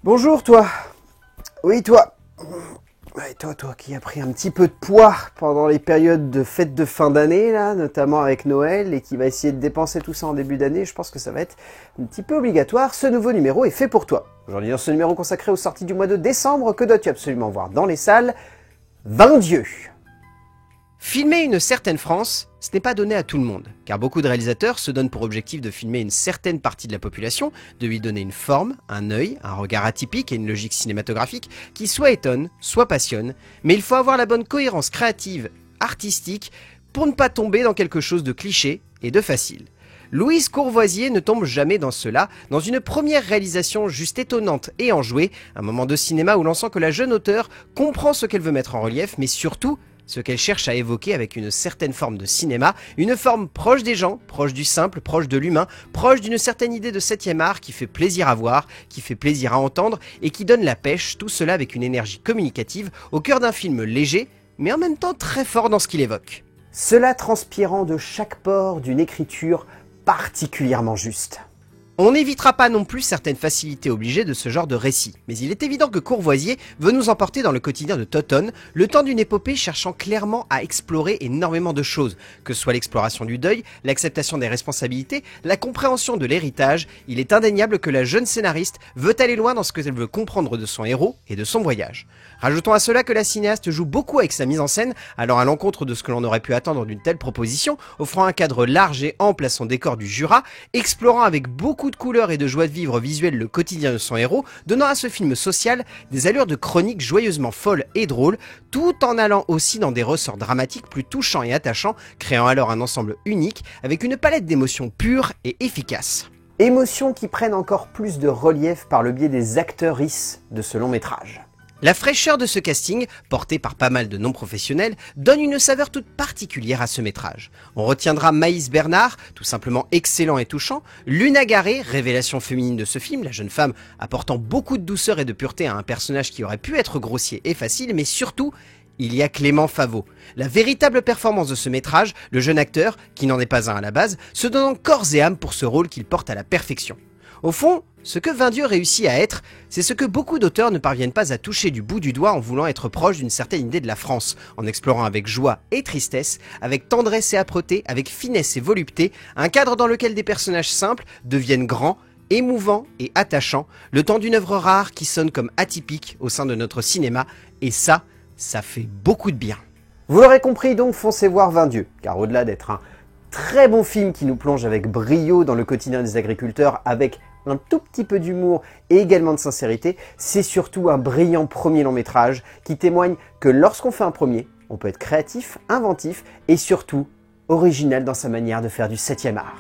Bonjour toi. Oui toi. Ouais, toi qui as pris un petit peu de poids pendant les périodes de fêtes de fin d'année là, notamment avec Noël, et qui va essayer de dépenser tout ça en début d'année, je pense que ça va être un petit peu obligatoire. Ce nouveau numéro est fait pour toi. Aujourd'hui dans ce numéro consacré aux sorties du mois de décembre, que dois-tu absolument voir dans les salles? 20 dieux. Filmer une certaine France, ce n'est pas donné à tout le monde, car beaucoup de réalisateurs se donnent pour objectif de filmer une certaine partie de la population, de lui donner une forme, un œil, un regard atypique et une logique cinématographique qui soit étonne, soit passionne, mais il faut avoir la bonne cohérence créative, artistique, pour ne pas tomber dans quelque chose de cliché et de facile. Louise Courvoisier ne tombe jamais dans cela, dans une première réalisation juste étonnante et enjouée, un moment de cinéma où l'on sent que la jeune auteure comprend ce qu'elle veut mettre en relief, mais surtout ce qu'elle cherche à évoquer avec une certaine forme de cinéma, une forme proche des gens, proche du simple, proche de l'humain, proche d'une certaine idée de 7e art qui fait plaisir à voir, qui fait plaisir à entendre et qui donne la pêche, tout cela avec une énergie communicative au cœur d'un film léger, mais en même temps très fort dans ce qu'il évoque. Cela transpirant de chaque pore d'une écriture particulièrement juste. On n'évitera pas non plus certaines facilités obligées de ce genre de récit, mais il est évident que Courvoisier veut nous emporter dans le quotidien de Totonne, le temps d'une épopée cherchant clairement à explorer énormément de choses, que ce soit l'exploration du deuil, l'acceptation des responsabilités, la compréhension de l'héritage. Il est indéniable que la jeune scénariste veut aller loin dans ce qu'elle veut comprendre de son héros et de son voyage. Rajoutons à cela que la cinéaste joue beaucoup avec sa mise en scène, allant à l'encontre de ce que l'on aurait pu attendre d'une telle proposition, offrant un cadre large et ample à son décor du Jura, explorant avec beaucoup de couleurs et de joie de vivre visuelle le quotidien de son héros, donnant à ce film social des allures de chronique joyeusement folles et drôles, tout en allant aussi dans des ressorts dramatiques plus touchants et attachants, créant alors un ensemble unique avec une palette d'émotions pures et efficaces. Émotions qui prennent encore plus de relief par le biais des actrices de ce long métrage. La fraîcheur de ce casting, porté par pas mal de non-professionnels, donne une saveur toute particulière à ce métrage. On retiendra Maïs Bernard, tout simplement excellent et touchant, Luna Garé, révélation féminine de ce film, la jeune femme apportant beaucoup de douceur et de pureté à un personnage qui aurait pu être grossier et facile, mais surtout, il y a Clément Favot. La véritable performance de ce métrage, le jeune acteur, qui n'en est pas un à la base, se donnant corps et âme pour ce rôle qu'il porte à la perfection. Au fond, ce que 20 dieux réussit à être, c'est ce que beaucoup d'auteurs ne parviennent pas à toucher du bout du doigt en voulant être proche d'une certaine idée de la France, en explorant avec joie et tristesse, avec tendresse et âpreté, avec finesse et volupté, un cadre dans lequel des personnages simples deviennent grands, émouvants et attachants, le temps d'une œuvre rare qui sonne comme atypique au sein de notre cinéma, et ça fait beaucoup de bien. Vous l'aurez compris donc, foncez voir 20 dieux, car au-delà d'être un très bon film qui nous plonge avec brio dans le quotidien des agriculteurs avec un tout petit peu d'humour et également de sincérité, c'est surtout un brillant premier long métrage qui témoigne que lorsqu'on fait un premier, on peut être créatif, inventif et surtout original dans sa manière de faire du 7e art.